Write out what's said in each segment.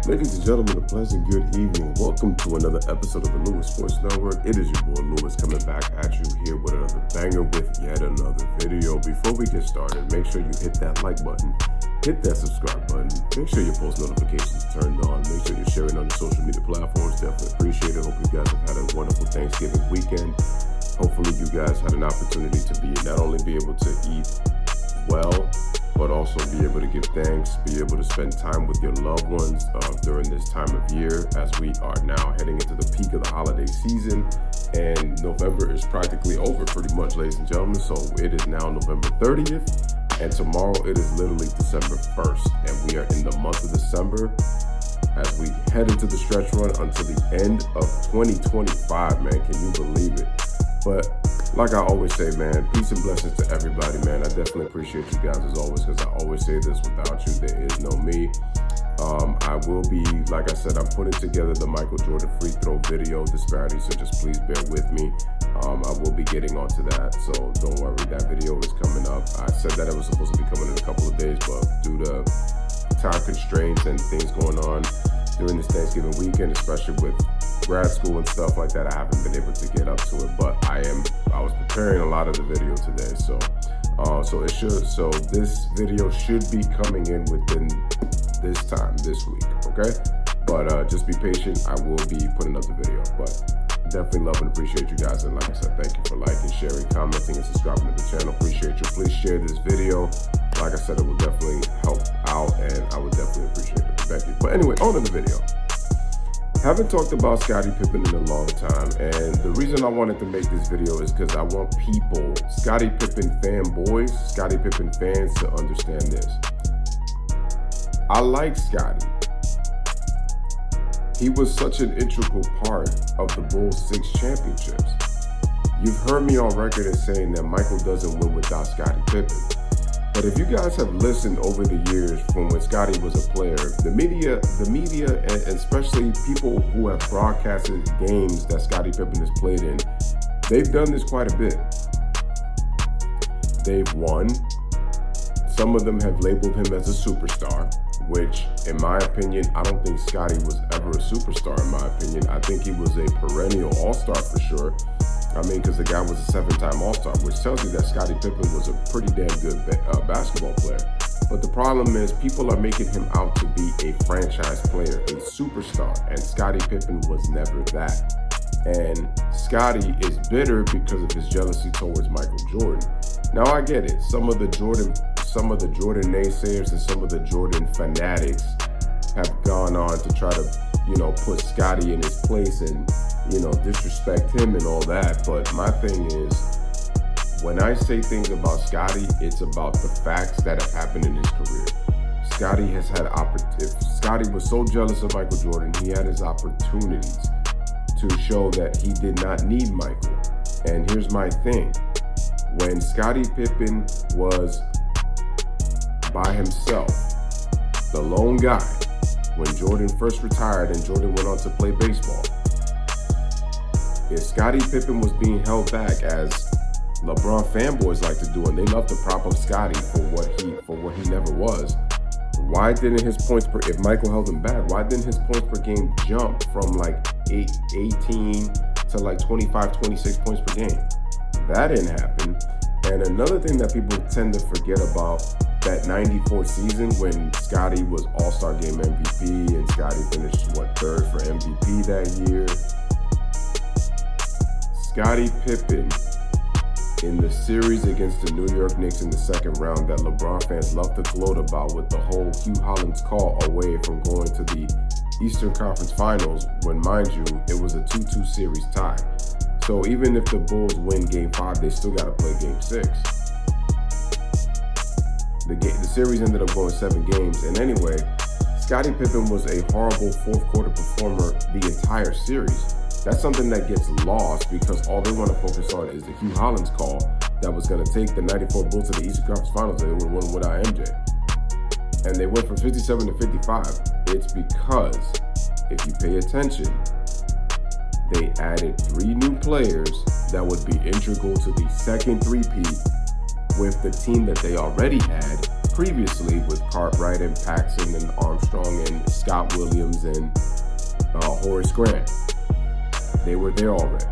Ladies and gentlemen, a pleasant good evening. Welcome to another episode of the Louis Sports Network. It is your boy Louis coming back at you here with another banger with yet another video. Before we get started, make sure you hit that like button, hit that subscribe button, make sure your post notifications are turned on, make sure you're sharing on your social media platforms. Definitely appreciate it. Hope you guys have had a wonderful Thanksgiving weekend. Hopefully you guys had an opportunity to not only be able to eat well, but also be able to give thanks, be able to spend time with your loved ones during this time of year, as we are now heading into the peak of the holiday season, and November is practically over pretty much, ladies and gentlemen. So it is now November 30th, and tomorrow it is literally December 1st, and we are in the month of December as we head into the stretch run until the end of 2025, man. Can you believe it? But like I always say, man, peace and blessings to everybody, man. I definitely appreciate you guys as always, because I always say this: without you, there is no me. I will be, like I said, I'm putting together the Michael Jordan free throw video disparity, so just please bear with me. I will be getting onto that, so don't worry, that video is coming up. I said that it was supposed to be coming in a couple of days, but due to time constraints and things going on during this Thanksgiving weekend, especially with grad school and stuff like that, I haven't been able to get up to it. But I was preparing a lot of the video today, so this video should be coming in within this time this week, okay? But just be patient. I will be putting up the video, but definitely love and appreciate you guys. And like I said, thank you for liking, sharing, commenting, and subscribing to the channel. Appreciate you. Please share this video. Like I said, it will definitely help out, and I would definitely appreciate it. Thank you. But anyway, on to the video. Haven't talked about Scottie Pippen in a long time, and the reason I wanted to make this video is because I want people, Scottie Pippen fanboys, Scottie Pippen fans, to understand this. I like Scottie. He was such an integral part of the Bulls' 6 championships. You've heard me on record as saying that Michael doesn't win without Scottie Pippen. But if you guys have listened over the years from when Scottie was a player, the media, and especially people who have broadcasted games that Scottie Pippen has played in, they've done this quite a bit. They've won. Some of them have labeled him as a superstar, which, in my opinion, I don't think Scottie was ever a superstar, in my opinion. I think he was a perennial all-star for sure. I mean, because the guy was a 7-time All-Star, which tells you that Scottie Pippen was a pretty damn good basketball player. But the problem is people are making him out to be a franchise player, a superstar, and Scottie Pippen was never that. And Scottie is bitter because of his jealousy towards Michael Jordan. Now, I get it. Some of the Jordan naysayers and some of the Jordan fanatics have gone on to try to, put Scottie in his place and, disrespect him and all that. But my thing is, when I say things about Scottie, it's about the facts that have happened in his career. Scottie has had Scottie was so jealous of Michael Jordan, he had his opportunities to show that he did not need Michael. And here's my thing. When Scottie Pippen was by himself, the lone guy, when Jordan first retired and Jordan went on to play baseball, if Scottie Pippen was being held back, as LeBron fanboys like to do, and they love to prop up Scottie for what he never was, why didn't his points per, if Michael held him back, why didn't his points per game jump from like 18 to like 25, 26 points per game? That didn't happen. And another thing that people tend to forget about that 94 season, when Scottie was All-Star Game MVP and Scottie finished, 3rd for MVP that year. Scottie Pippen, in the series against the New York Knicks in the 2nd round that LeBron fans love to gloat about, with the whole Hugh Hollins call away from going to the Eastern Conference Finals, when, mind you, it was a 2-2 series tie. So even if the Bulls win Game 5, they still got to play Game 6. The series ended up going 7 games. And anyway, Scottie Pippen was a horrible 4th quarter performer the entire series. That's something that gets lost because all they want to focus on is the Hugh Hollins call that was going to take the 94 Bulls to the Eastern Conference Finals. They would have won without MJ. And they went from 57 to 55. It's because, if you pay attention, they added 3 new players that would be integral to the second three-peat with the team that they already had previously with Cartwright and Paxson and Armstrong and Scott Williams and Horace Grant. They were there already.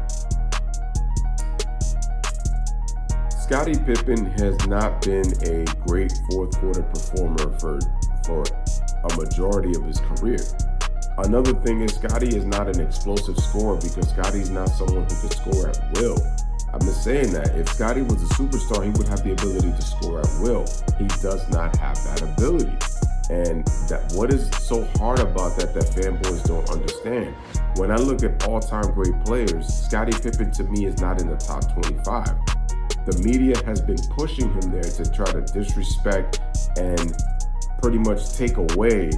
Scottie Pippen has not been a great fourth quarter performer for a majority of his career. Another thing is Scottie is not an explosive scorer because Scottie's not someone who can score at will. I've been saying that if Scottie was a superstar, he would have the ability to score at will. He does not have that ability. And what is so hard about that fanboys don't understand? When I look at all-time great players, Scottie Pippen to me is not in the top 25. The media has been pushing him there to try to disrespect and pretty much take away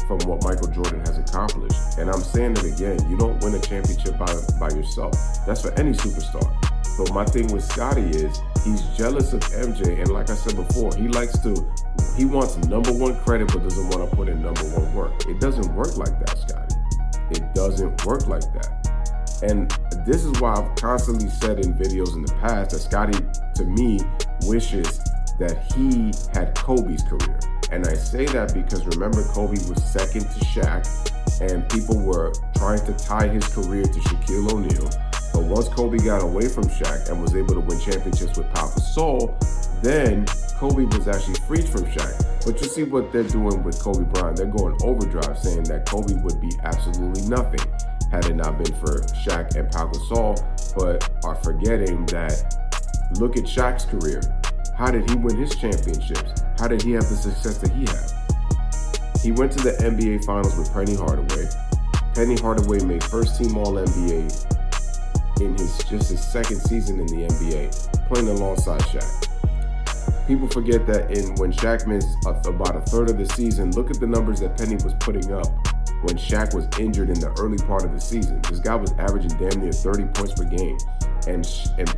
from what Michael Jordan has accomplished. And I'm saying it again, you don't win a championship by yourself. That's for any superstar. But my thing with Scottie is he's jealous of MJ, and like I said before, he wants number one credit but doesn't want to put in number one work. It doesn't work like that, Scottie. It doesn't work like that. And this is why I've constantly said in videos in the past that Scottie, to me, wishes that he had Kobe's career. And I say that because remember, Kobe was second to Shaq, and people were trying to tie his career to Shaquille O'Neal. But once Kobe got away from Shaq and was able to win championships with Pau Gasol, then Kobe was actually freed from Shaq. But you see what they're doing with Kobe Bryant. They're going overdrive, saying that Kobe would be absolutely nothing had it not been for Shaq and Pau Gasol, but are forgetting that look at Shaq's career. How did he win his championships? How did he have the success that he had? He went to the NBA Finals with Penny Hardaway. Penny Hardaway made first team All-NBA in his second season in the NBA, playing alongside Shaq. People forget that when Shaq missed about a third of the season, look at the numbers that Penny was putting up when Shaq was injured in the early part of the season. This guy was averaging damn near 30 points per game. And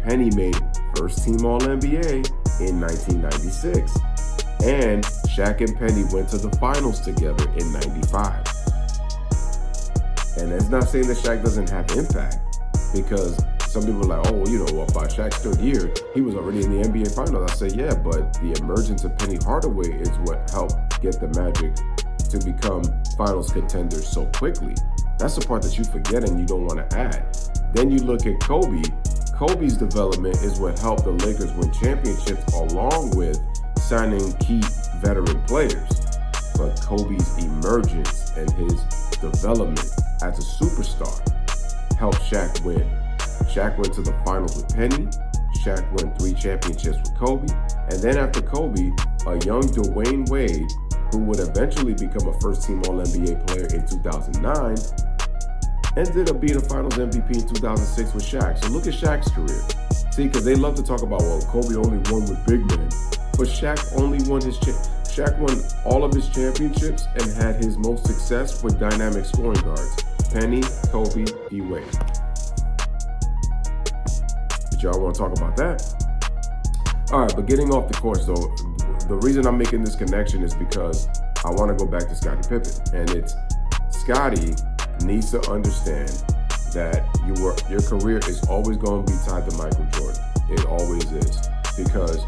Penny made first team All-NBA in 1996. And Shaq and Penny went to the finals together in 95. And that's not saying that Shaq doesn't have impact, because some people are like, by Shaq's third year, he was already in the NBA Finals. I say, yeah, but the emergence of Penny Hardaway is what helped get the Magic to become finals contenders so quickly. That's the part that you forget and you don't want to add. Then you look at Kobe. Kobe's development is what helped the Lakers win championships, along with signing key veteran players. But Kobe's emergence and his development as a superstar helped Shaq win. Shaq went to the finals with Penny. Shaq won 3 championships with Kobe. And then after Kobe, a young Dwayne Wade, who would eventually become a first-team All-NBA player in 2009, ended up being a Finals MVP in 2006 with Shaq. So look at Shaq's career. See, because they love to talk about, Kobe only won with big men. But Shaq won all of his championships and had his most success with dynamic scoring guards. Penny, Kobe, D. Wade. But y'all want to talk about that? All right, but getting off the course, though, the reason I'm making this connection is because I want to go back to Scottie Pippen. And it's Scottie needs to understand that your career is always going to be tied to Michael Jordan. It always is. Because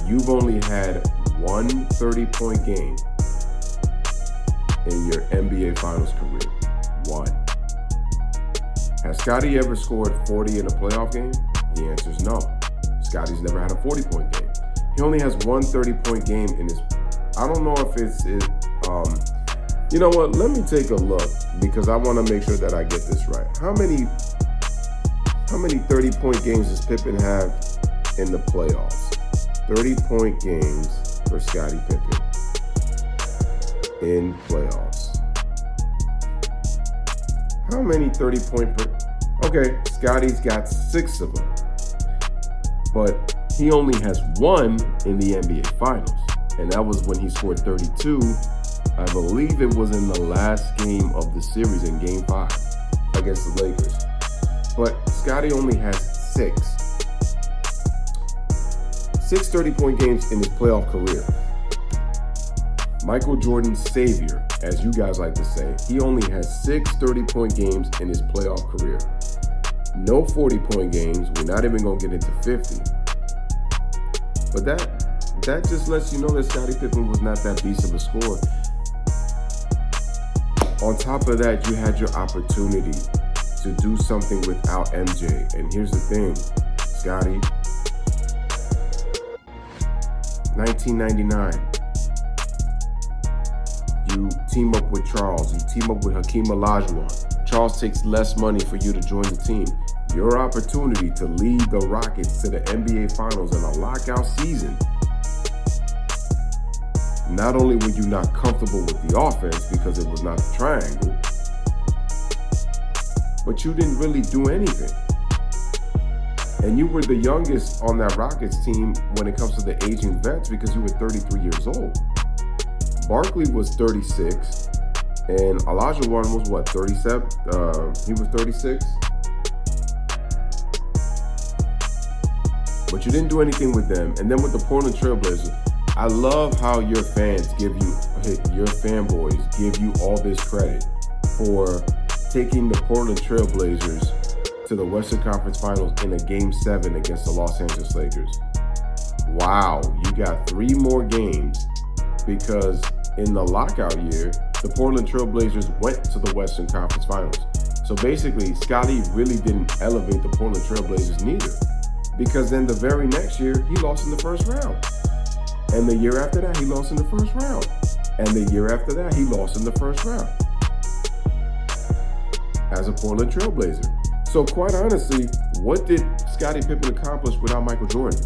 you've only had one 30-point game in your NBA Finals career. One. Has Scottie ever scored 40 in a playoff game? The answer is no. Scottie's never had a 40-point game. He only has one 30-point game in his... I don't know if it's... you know what? Let me take a look, because I want to make sure that I get this right. How many 30-point games does Pippen have in the playoffs? 30-point games for Scottie Pippen in playoffs. How many 30-point per... Okay, Scottie's got 6 of them. But he only has one in the NBA Finals. And that was when he scored 32. I believe it was in the last game of the series in Game 5 against the Lakers. But Scottie only has 6. 6 30-point games in his playoff career. Michael Jordan's savior, as you guys like to say, he only has 6 30-point games in his playoff career. No 40-point games. We're not even going to get into 50. But that that just lets you know that Scottie Pippen was not that beast of a scorer. On top of that, you had your opportunity to do something without MJ. And here's the thing, Scottie, 1999, you team up with Charles, you team up with Hakeem Olajuwon. Charles takes less money for you to join the team. Your opportunity to lead the Rockets to the NBA Finals in a lockout season. Not only were you not comfortable with the offense because it was not a triangle, but you didn't really do anything. And you were the youngest on that Rockets team when it comes to the aging vets because you were 33 years old. Barkley was 36, and Olajuwon was what, 37? He was 36. But you didn't do anything with them. And then with the Portland Trailblazers, I love how your fans your fanboys give you all this credit for taking the Portland Trailblazers to the Western Conference Finals in a Game 7 against the Los Angeles Lakers. Wow, you got 3 more games because in the lockout year, the Portland Trailblazers went to the Western Conference Finals. So basically, Scottie really didn't elevate the Portland Trailblazers neither, because then the very next year, he lost in the first round. And the year after that, he lost in the first round. And the year after that, he lost in the first round as a Portland Trailblazer. So quite honestly, what did Scottie Pippen accomplish without Michael Jordan?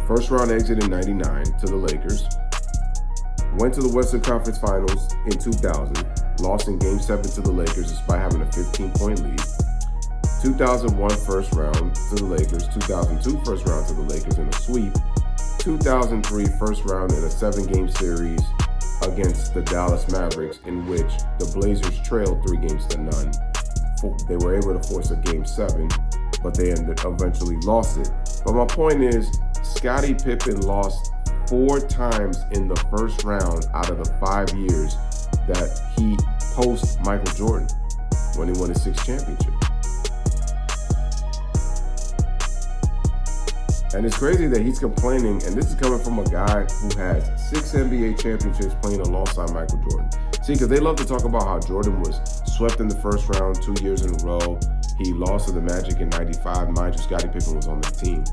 First round exit in 99 to the Lakers. Went to the Western Conference Finals in 2000. Lost in Game 7 to the Lakers despite having a 15-point lead. 2001 first round to the Lakers. 2002 first round to the Lakers in a sweep. 2003 first round in a 7-game series against the Dallas Mavericks, in which the Blazers trailed 3-0. They were able to force a Game 7, but they eventually lost it. But my point is, Scottie Pippen lost 4 times in the first round out of the 5 years that he post Michael Jordan when he won his 6th championship. And it's crazy that he's complaining, and this is coming from a guy who has 6 NBA championships playing alongside Michael Jordan. See, because they love to talk about how Jordan was swept in the first round 2 years in a row. He lost to the Magic in 95. Mind you, Scottie Pippen was on the team.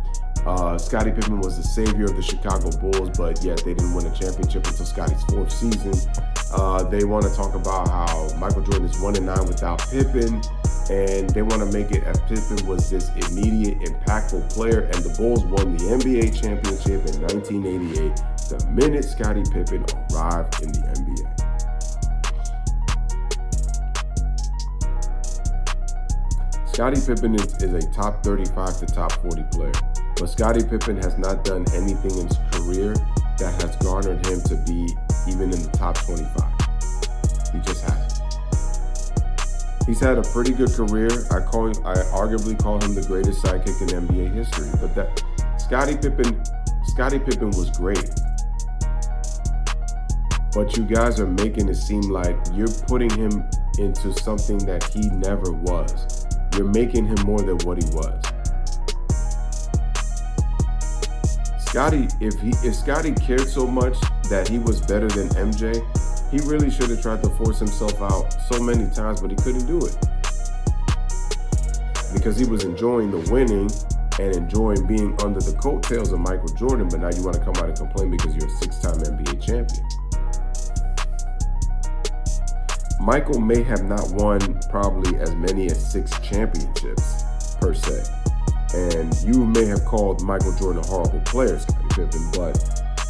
Scottie Pippen was the savior of the Chicago Bulls, but yet they didn't win a championship until Scottie's 4th season. They want to talk about how Michael Jordan is 1-9 without Pippen, and they want to make it as Pippen was this immediate, impactful player, and the Bulls won the NBA championship in 1988, the minute Scottie Pippen arrived in the NBA. Scottie Pippen is a top 35 to top 40 player. But Scottie Pippen has not done anything in his career that has garnered him to be even in the top 25. He just hasn't. He's had a pretty good career. I arguably call him the greatest sidekick in NBA history. But that Scottie Pippen was great. But you guys are making it seem like you're putting him into something that he never was. You're making him more than what he was. Scottie, if Scottie cared so much that he was better than MJ, he really should have tried to force himself out so many times, but he couldn't do it. Because he was enjoying the winning and enjoying being under the coattails of Michael Jordan, but now you want to come out and complain because you're a 6-time NBA champion. Michael may have not won probably as many as 6 championships, per se. And you may have called Michael Jordan a horrible player, Scottie Pippen, but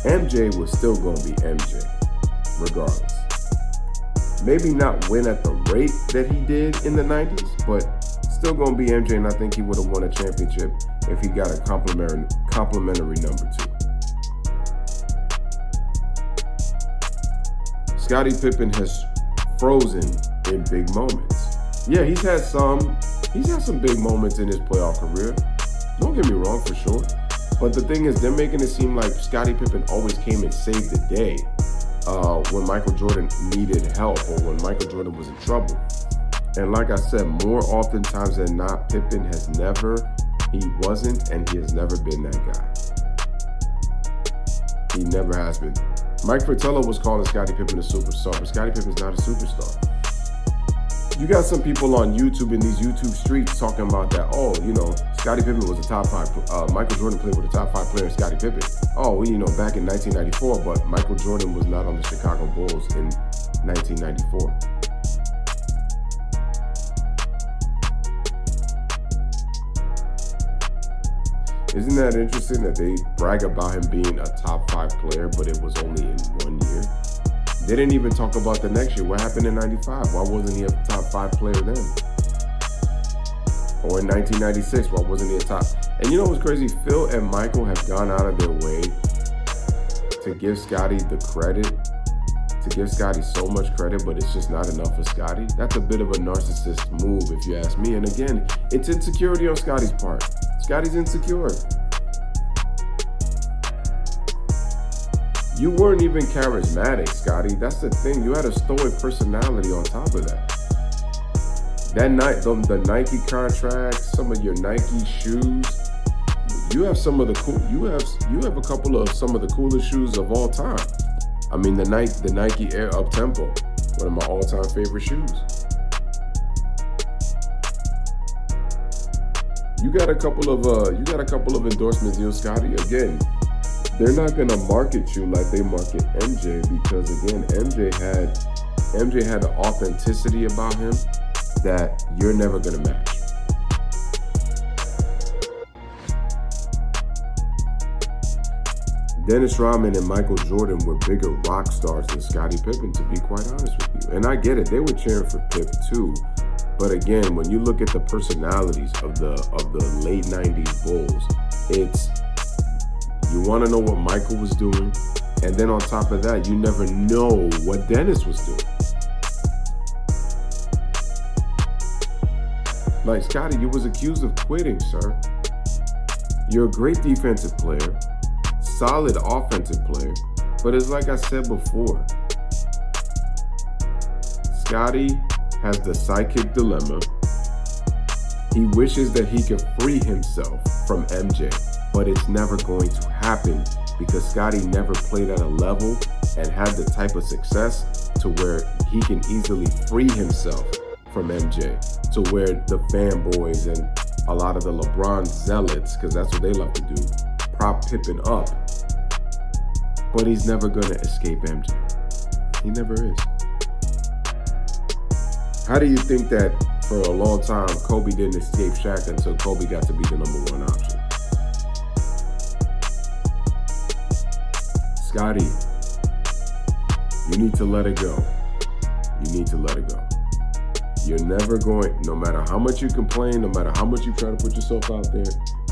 MJ was still going to be MJ, regardless. Maybe not win at the rate that he did in the 90s, but still going to be MJ, and I think he would have won a championship if he got a complimentary number 2. Scottie Pippen has frozen in big moments. Yeah, he's had some big moments in his playoff career. Don't get me wrong, for sure. But the thing is, they're making it seem like Scottie Pippen always came and saved the day when Michael Jordan needed help or when Michael Jordan was in trouble. And like I said, more oftentimes than not, Pippen he wasn't, and he has never been that guy. He never has been. Mike Fratello was calling Scottie Pippen a superstar, but Scottie Pippen's not a superstar. You got some people on YouTube in these YouTube streets talking about that. Oh, Scottie Pippen was a top 5. Michael Jordan played with a top 5 player, Scottie Pippen. Oh, back in 1994, but Michael Jordan was not on the Chicago Bulls in 1994. Isn't that interesting that they brag about him being a top 5 player, but it was only in 1 year? They didn't even talk about the next year. What happened in 95? Why wasn't he a top 5 player then? Or in 1996, why wasn't he a top? And you know what's crazy? Phil and Michael have gone out of their way to give Scottie the credit, to give Scottie so much credit, but it's just not enough for Scottie. That's a bit of a narcissist move, if you ask me. And again, it's insecurity on Scottie's part. Scottie's insecure. You weren't even charismatic, Scottie. That's the thing. You had a stoic personality on top of that. That night, the Nike contract, some of your Nike shoes. You have some of the cool. You have a couple of some of the coolest shoes of all time. I mean, the Nike Air Uptempo, one of my all-time favorite shoes. You got a couple of endorsement deals, Scottie. Again, they're not gonna market you like they market MJ, because again, MJ had an authenticity about him that you're never gonna match. Dennis Rodman and Michael Jordan were bigger rock stars than Scottie Pippen, to be quite honest with you. And I get it, they were cheering for Pip too. But again, when you look at the personalities of the late 90s Bulls, you want to know what Michael was doing, and then on top of that, you never know what Dennis was doing. Like, Scottie, you was accused of quitting, sir. You're a great defensive player, solid offensive player, but it's like I said before, Scottie has the Sidekick dilemma. He wishes that he could free himself from MJ, but it's never going to happen because Scottie never played at a level and had the type of success to where he can easily free himself from MJ, to where the fanboys and a lot of the LeBron zealots, because that's what they love to do, prop Pippen up. But he's never going to escape MJ. He never is. How do you think that for a long time Kobe didn't escape Shaq until Kobe got to be the #1 option? Scottie, you need to let it go. You need to let it go. You're never going, no matter how much you complain, no matter how much you try to put yourself out there,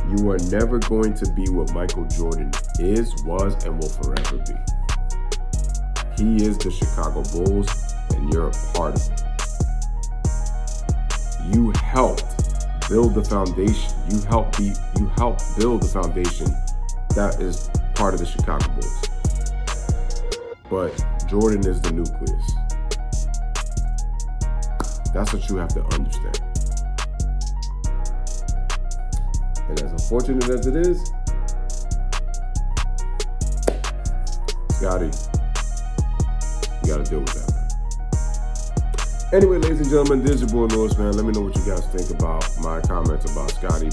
you are never going to be what Michael Jordan is, was, and will forever be. He is the Chicago Bulls, and you're a part of it. You helped build the foundation. You helped build the foundation that is part of the Chicago Bulls. But Jordan is the nucleus. That's what you have to understand. And as unfortunate as it is, Scottie, you gotta deal with that, man. Anyway, ladies and gentlemen, this is your boy Louis, man. Let me know what you guys think about my comments about Scottie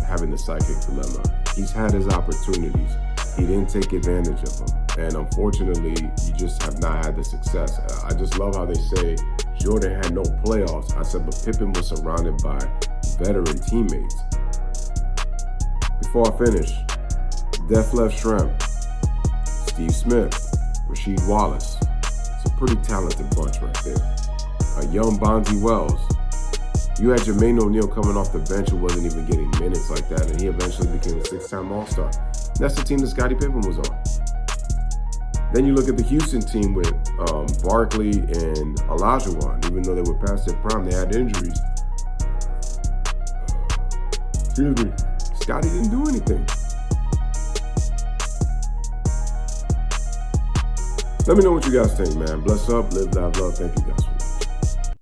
having the Sidekick dilemma. He's had his opportunities. He didn't take advantage of them. And unfortunately, you just have not had the success. I just love how they say Jordan had no playoffs. I said, but Pippen was surrounded by veteran teammates. Before I finish, Def Left Shrimp, Steve Smith, Rasheed Wallace. It's a pretty talented bunch right there. A young Bonzi Wells. You had Jermaine O'Neal coming off the bench who wasn't even getting minutes like that, and he eventually became a 6-time All-Star. That's the team that Scottie Pippen was on. Then you look at the Houston team with Barkley and Olajuwon. Even though they were past their prime, they had injuries. Excuse me. Scottie didn't do anything. Let me know what you guys think, man. Bless up, live, laugh, love. Thank you guys.